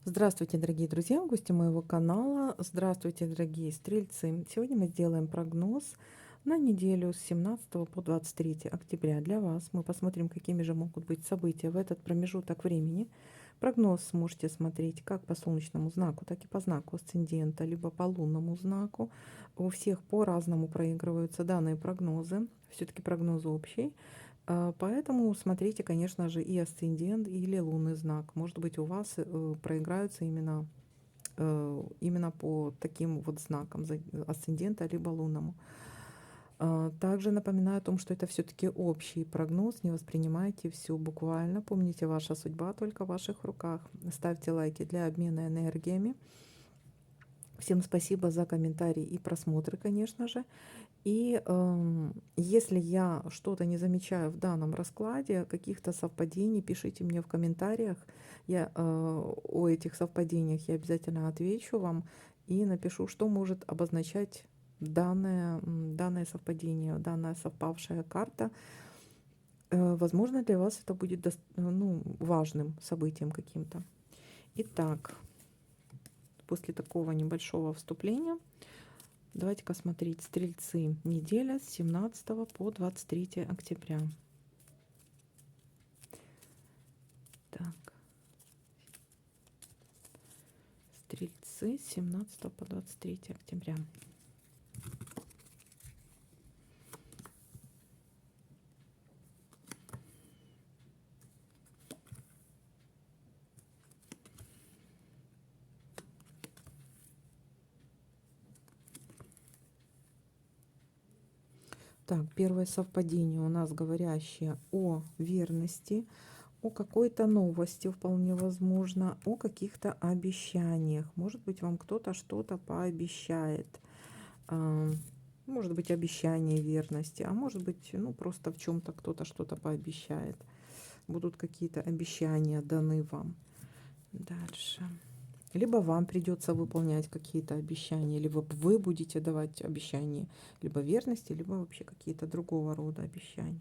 Здравствуйте, дорогие друзья, гости моего канала. Здравствуйте, дорогие стрельцы. Сегодня мы сделаем прогноз на неделю с 17 по 23 октября для вас. Мы посмотрим, какими же могут быть события в этот промежуток времени. Прогноз сможете смотреть как по солнечному знаку, так и по знаку асцендента, либо по лунному знаку. У всех по-разному проигрываются данные прогнозы. Все-таки прогнозы общие. Поэтому смотрите, конечно же, и асцендент или лунный знак. Может быть, у вас проиграются именно по таким вот знакам асцендента либо лунному. Также напоминаю о том, что это все-таки общий прогноз. Не воспринимайте все буквально. Помните, ваша судьба только в ваших руках. Ставьте лайки для обмена энергиями. Всем спасибо за комментарии и просмотры, конечно же. И если я что-то не замечаю в данном раскладе, каких-то совпадений, пишите мне в комментариях. Я о этих совпадениях я обязательно отвечу вам и напишу, что может обозначать данное совпадение, данная совпавшая карта. Возможно, для вас это будет важным событием каким-то. Итак, после такого небольшого вступления давайте-ка смотреть стрельцы. Неделя с 17 по 23 октября. Так. Стрельцы с 17 по 23 октября. Так, первое совпадение у нас говорящее о верности, о какой-то новости, вполне возможно, о каких-то обещаниях. Может быть, вам кто-то что-то пообещает. Может быть, обещание верности, а может быть, просто в чем-то кто-то что-то пообещает. Будут какие-то обещания даны вам. Дальше. Либо вам придется выполнять какие-то обещания, либо вы будете давать обещания, либо верности, либо вообще какие-то другого рода обещания.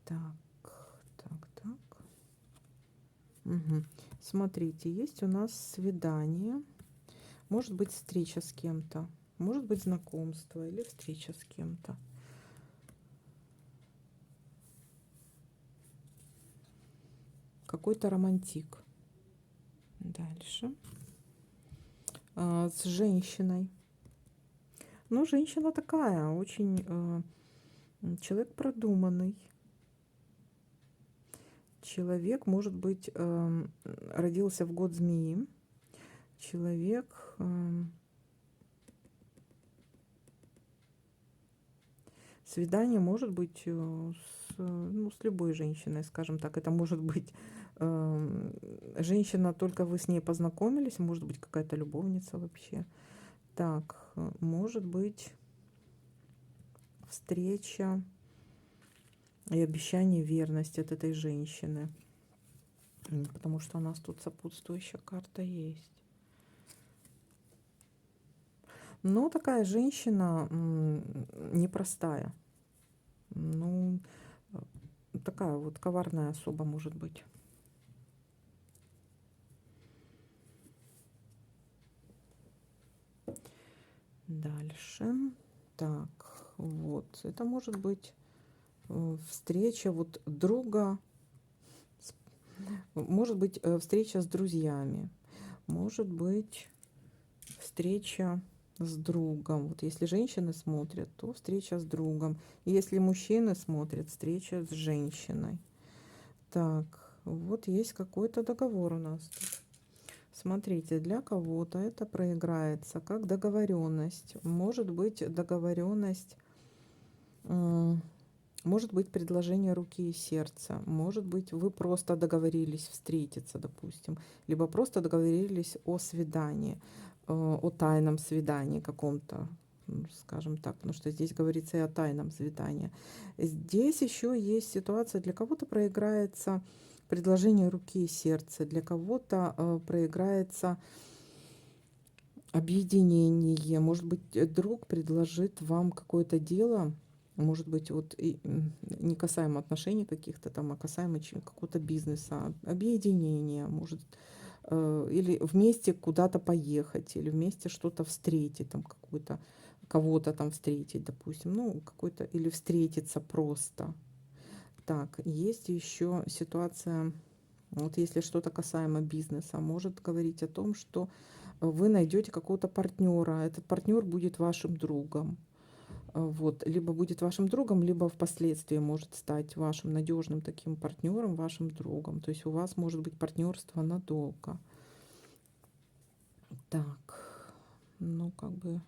Так, так. Угу. Смотрите, есть у нас свидание, может быть встреча с кем-то, может быть знакомство или встреча с кем-то. Какой-то романтик. Дальше. С женщиной. Ну, женщина такая, очень человек продуманный. Человек, может быть, родился в год змеи. Человек свидание может быть с любой женщиной, скажем так. Это может быть женщина, только вы с ней познакомились, может быть какая-то любовница вообще. Так, может быть встреча и обещание верности от этой женщины, потому что у нас тут сопутствующая карта есть. Но такая женщина непростая. Ну, такая вот коварная особа может быть. Дальше. Так, вот. Это может быть встреча вот друга. Может быть встреча с друзьями. Может быть встреча с другом. Вот если женщины смотрят, то встреча с другом. И если мужчины смотрят, встреча с женщиной. Так, вот есть какой-то договор у нас тут. Смотрите, для кого-то это проиграется как договоренность. Может быть договоренность, может быть предложение руки и сердца. Может быть вы просто договорились встретиться, допустим. Либо просто договорились о свидании, о тайном свидании каком-то, скажем так, потому что здесь говорится и о тайном свидании. Здесь еще есть ситуация, для кого-то проиграется предложение руки и сердца. Для кого-то проиграется объединение. Может быть, друг предложит вам какое-то дело, может быть, вот не касаемо отношений каких-то там, а касаемо какого-то бизнеса, объединения, может, или вместе куда-то поехать, или вместе что-то встретить, там какую-то, кого-то там встретить, допустим, ну, какой-то, или встретиться просто. Так, есть еще ситуация, вот если что-то касаемо бизнеса, может говорить о том, что вы найдете какого-то партнера, этот партнер будет вашим другом. Вот, либо будет вашим другом, либо впоследствии может стать вашим надежным таким партнером, вашим другом. То есть у вас может быть партнерство надолго. Так, ну как бы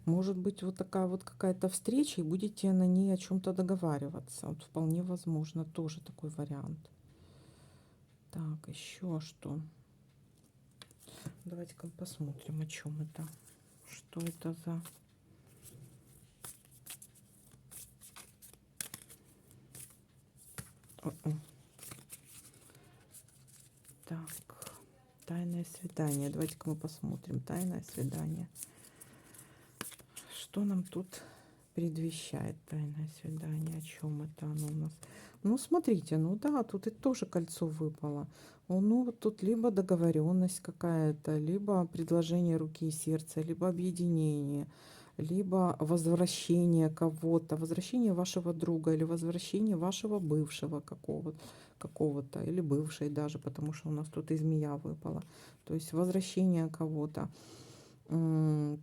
может быть вот такая вот какая-то встреча, и будете на ней о чем-то договариваться. Вот вполне возможно, тоже такой вариант. Так, еще что? Давайте-ка посмотрим, о чем это. Что это за... Так, тайное свидание. Давайте-ка мы посмотрим. Тайное свидание. Что нам тут предвещает тайное свидание? О чем это оно у нас? Ну, смотрите, ну да, тут и тоже кольцо выпало. Ну, вот тут либо договоренность какая-то, либо предложение руки и сердца, либо объединение, либо возвращение кого-то, возвращение вашего друга или возвращение вашего бывшего какого-то, или бывшей даже, потому что у нас тут и змея выпала. То есть возвращение кого-то.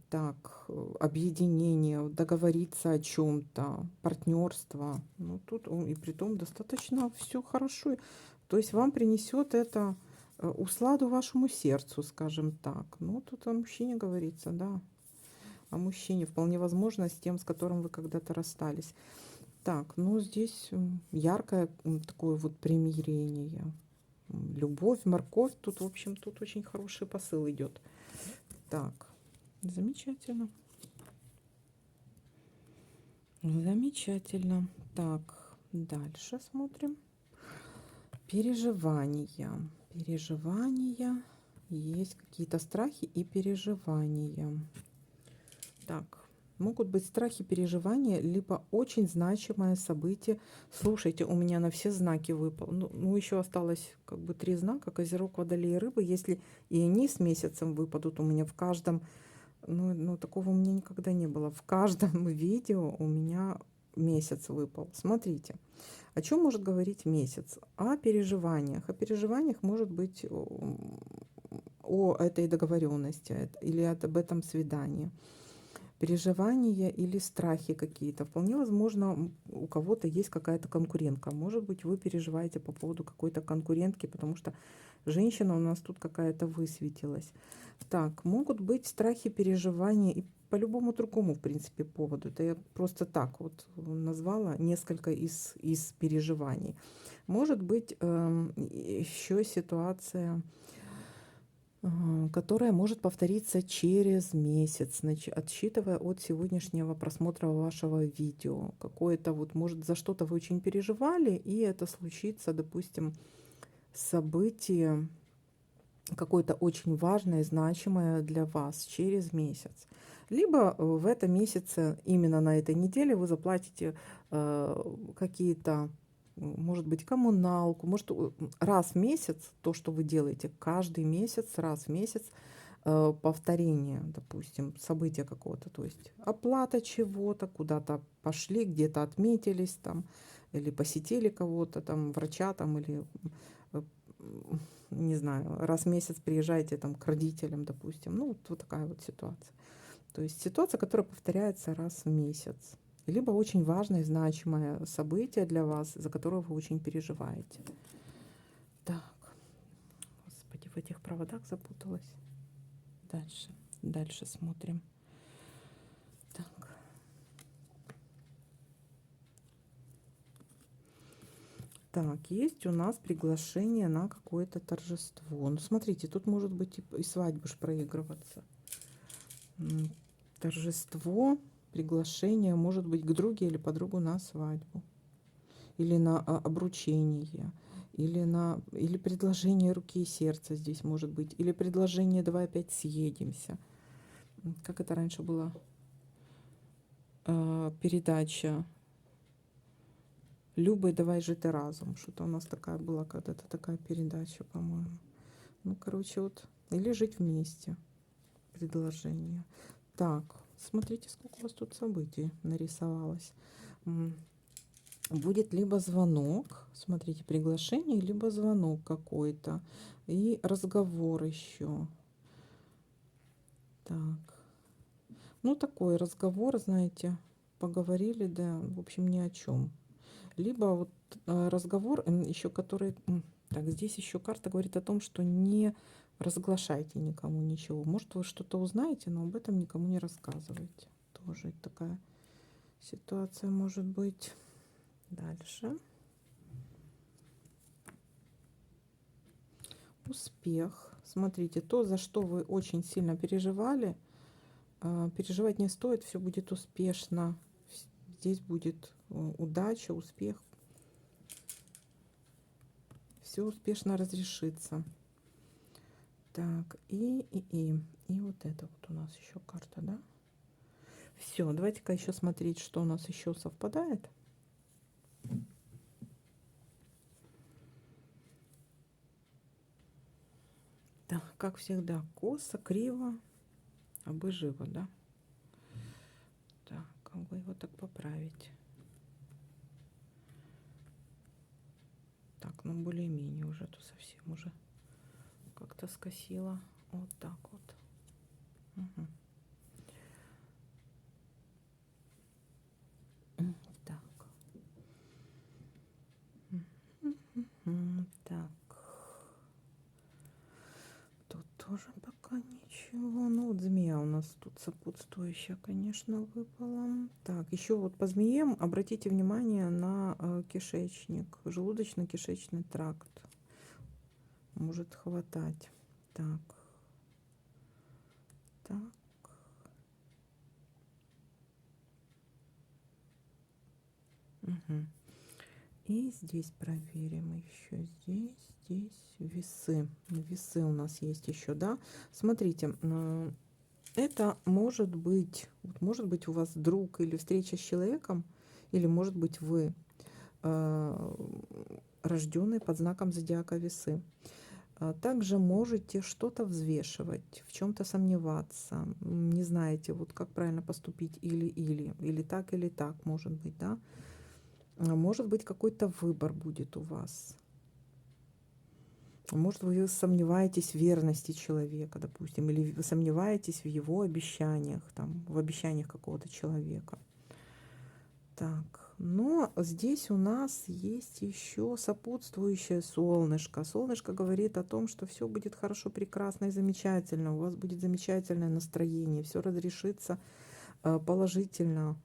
Так, объединение, договориться о чем-то, партнерство. Ну, тут и при том достаточно все хорошо. То есть вам принесет это усладу вашему сердцу, скажем так. Ну, тут о мужчине говорится, да. О мужчине. Вполне возможно, с тем, с которым вы когда-то расстались. Так, ну, здесь яркое такое вот примирение. Любовь, морковь. Тут, в общем, тут очень хороший посыл идет. Так. Замечательно. Замечательно. Так, дальше смотрим. Переживания. Переживания. Есть какие-то страхи и переживания. Так, могут быть страхи, переживания, либо очень значимое событие. Слушайте, у меня на все знаки выпало. Ну, еще осталось как бы 3 знака: Козерог, Водолей и Рыбы. Если и они с месяцем выпадут, у меня в каждом... Ну, такого у меня никогда не было. В каждом видео у меня месяц выпал. Смотрите, о чем может говорить месяц? О переживаниях. О переживаниях может быть о этой договоренности или об этом свидании. Переживания или страхи какие-то. Вполне возможно, у кого-то есть какая-то конкурентка. Может быть, вы переживаете по поводу какой-то конкурентки, потому что женщина у нас тут какая-то высветилась. Так, могут быть страхи, переживания и по любому другому, в принципе, поводу. Это я просто так вот назвала несколько из переживаний. Может быть, еще ситуация, которая может повториться через месяц, отсчитывая от сегодняшнего просмотра вашего видео. Какое-то вот, может, за что-то вы очень переживали, и это случится, допустим, событие какое-то очень важное и значимое для вас через месяц. Либо в этом месяце, именно на этой неделе, вы заплатите какие-то, может быть, коммуналку, может, раз в месяц, то, что вы делаете, каждый месяц, раз в месяц, повторение, допустим, события какого-то, то есть оплата чего-то, куда-то пошли, где-то отметились там, или посетили кого-то там, врача там, или не знаю, раз в месяц приезжаете там к родителям, допустим. Ну, вот такая вот ситуация. То есть ситуация, которая повторяется раз в месяц. Либо очень важное и значимое событие для вас, за которое вы очень переживаете. Так, господи, в этих проводах запуталась. Дальше смотрим. Так. Так, есть у нас приглашение на какое-то торжество. Ну, смотрите, тут может быть и свадьба ж проигрываться. торжество, приглашение, может быть, к друге или подругу на свадьбу, или на обручение, или предложение руки и сердца здесь может быть, или предложение «давай опять съедемся». Как это раньше была передача «Любий, давай жити разом». Что-то у нас такая была когда-то такая передача, по-моему. Ну, короче, вот. Или жить вместе. Предложение. Так, смотрите, сколько у вас тут событий нарисовалось. Будет либо звонок, смотрите, приглашение, либо звонок какой-то. И разговор еще. Так. Ну, такой разговор, знаете, поговорили, да, в общем, ни о чем. Либо вот разговор еще, который... Так, здесь еще карта говорит о том, что не разглашайте никому ничего. Может, вы что-то узнаете, но об этом никому не рассказывайте. Тоже такая ситуация может быть. Дальше. Успех. Смотрите, то, за что вы очень сильно переживали, переживать не стоит, все будет успешно. Здесь будет удача, успех. Все успешно разрешится. Так, и вот это вот у нас еще карта, да? Все, давайте-ка еще смотреть, что у нас еще совпадает. Так, как всегда, косо, криво, а бы живо, да? Так, как бы его так поправить? Так, ну более-менее уже тут совсем уже как-то скосило. Вот так вот. Угу. Так. Так. Тут тоже пока ничего. Ну вот змея у нас тут сопутствующая, конечно, выпала. Так, еще вот по змеям обратите внимание на кишечник, желудочно-кишечный тракт. Может хватать. Так. Так. Угу. И здесь проверим еще. Здесь весы. Весы у нас есть еще, да. Смотрите, это может быть у вас друг или встреча с человеком, или может быть вы рожденный под знаком зодиака Весы. Также можете что-то взвешивать, в чем-то сомневаться, не знаете, вот как правильно поступить, или так, может быть, да. Может быть, какой-то выбор будет у вас. Может, вы сомневаетесь в верности человека, допустим, или вы сомневаетесь в его обещаниях, там, в обещаниях какого-то человека. Так, но здесь у нас есть еще сопутствующее солнышко. Солнышко говорит о том, что все будет хорошо, прекрасно и замечательно. У вас будет замечательное настроение, все разрешится положительно.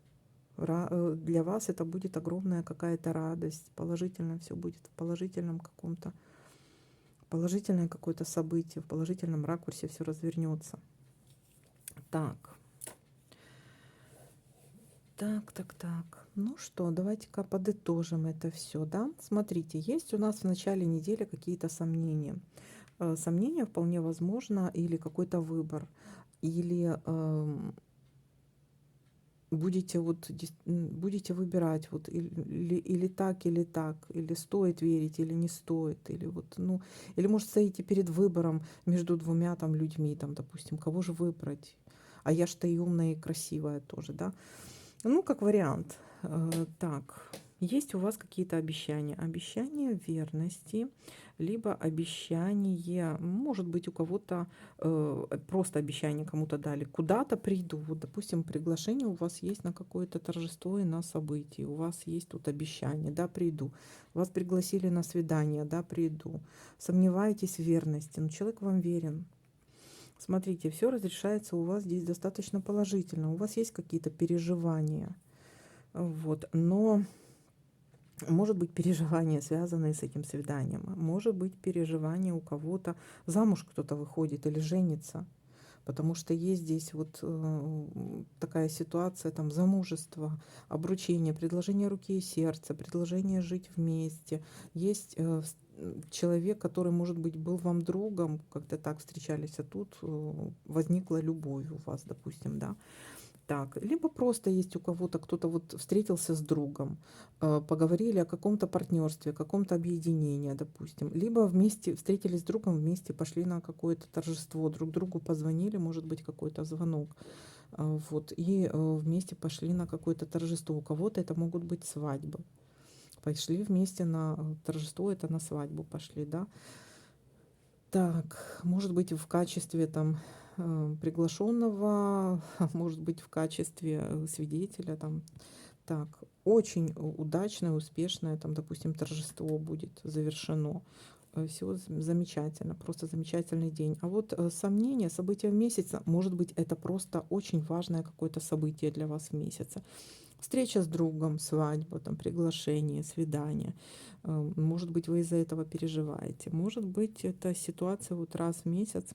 Для вас это будет огромная какая-то радость, положительно все будет в положительном каком-то, положительное какое-то событие, в положительном ракурсе все развернется. Так. Так. Ну что, давайте-ка подытожим это все, да? Смотрите, есть у нас в начале недели какие-то сомнения. Сомнения вполне возможно, или какой-то выбор, или будете выбирать вот или так, или стоит верить, или не стоит, или вот, ну, или может стоите перед выбором между двумя там людьми, там, допустим, кого же выбрать, а я ж-то и умная, и красивая тоже, да, ну, как вариант. Так, есть у вас какие-то обещания верности, либо обещание, может быть, у кого-то просто обещание кому-то дали, куда-то приду, вот, допустим, приглашение у вас есть на какое-то торжество и на событие, у вас есть тут обещание, да, приду, вас пригласили на свидание, да, приду, сомневаетесь в верности, но человек вам верен. Смотрите, все разрешается у вас здесь достаточно положительно. У вас есть какие-то переживания. Вот. Но может быть переживания, связанные с этим свиданием. Может быть переживания у кого-то. Замуж кто-то выходит или женится. Потому что есть здесь вот такая ситуация, там, замужество, обручение, предложение руки и сердца, предложение жить вместе. Есть человек, который, может быть, был вам другом, как-то так встречались, а тут возникла любовь у вас, допустим, да. Так, либо просто есть у кого-то, кто-то вот встретился с другом, поговорили о каком-то партнерстве, каком-то объединении, допустим, либо вместе встретились с другом, вместе пошли на какое-то торжество, друг другу позвонили, может быть, какой-то звонок, вот, и вместе пошли на какое-то торжество. У кого-то это могут быть свадьбы. Пошли вместе на торжество, это на свадьбу пошли, да. Так, может быть, в качестве там приглашенного, может быть, в качестве свидетеля там. Так, очень удачное, успешное, там, допустим, торжество будет завершено. Все замечательно, просто замечательный день. А вот сомнения, события в месяце, может быть, это просто очень важное какое-то событие для вас в месяце. Встреча с другом, свадьба, там, приглашение, свидание. Может быть, вы из-за этого переживаете. Может быть, это ситуация вот раз в месяц.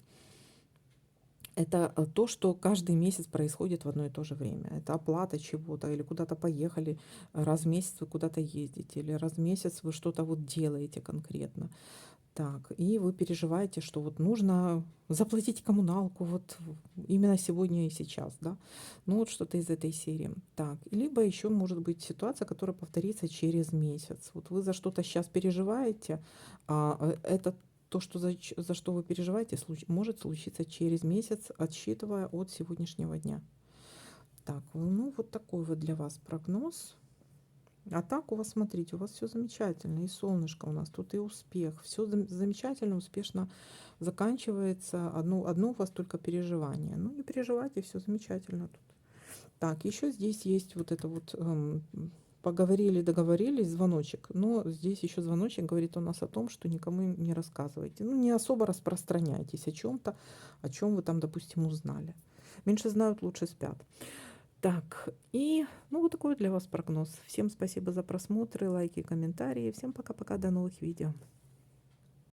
Это то, что каждый месяц происходит в одно и то же время. Это оплата чего-то, или куда-то поехали, раз в месяц вы куда-то ездите, или раз в месяц вы что-то вот делаете конкретно. Так, и вы переживаете, что вот нужно заплатить коммуналку вот именно сегодня и сейчас, да. Ну вот что-то из этой серии. Так, либо еще может быть ситуация, которая повторится через месяц. Вот вы за что-то сейчас переживаете, это то, что за что вы переживаете, может случиться через месяц, отсчитывая от сегодняшнего дня. Так, ну вот такой вот для вас прогноз. А так у вас, смотрите, у вас все замечательно, и солнышко у нас тут, и успех. Все замечательно, успешно заканчивается. Одно у вас только переживание. Ну, не переживайте, все замечательно тут. Так, еще здесь есть вот это вот поговорили, договорились, звоночек. Но здесь еще звоночек говорит у нас о том, что никому не рассказывайте. Ну, не особо распространяйтесь о чем-то, о чем вы там, допустим, узнали. Меньше знают, лучше спят. Так, и ну вот такой для вас прогноз. Всем спасибо за просмотры, лайки, комментарии. Всем пока-пока, до новых видео.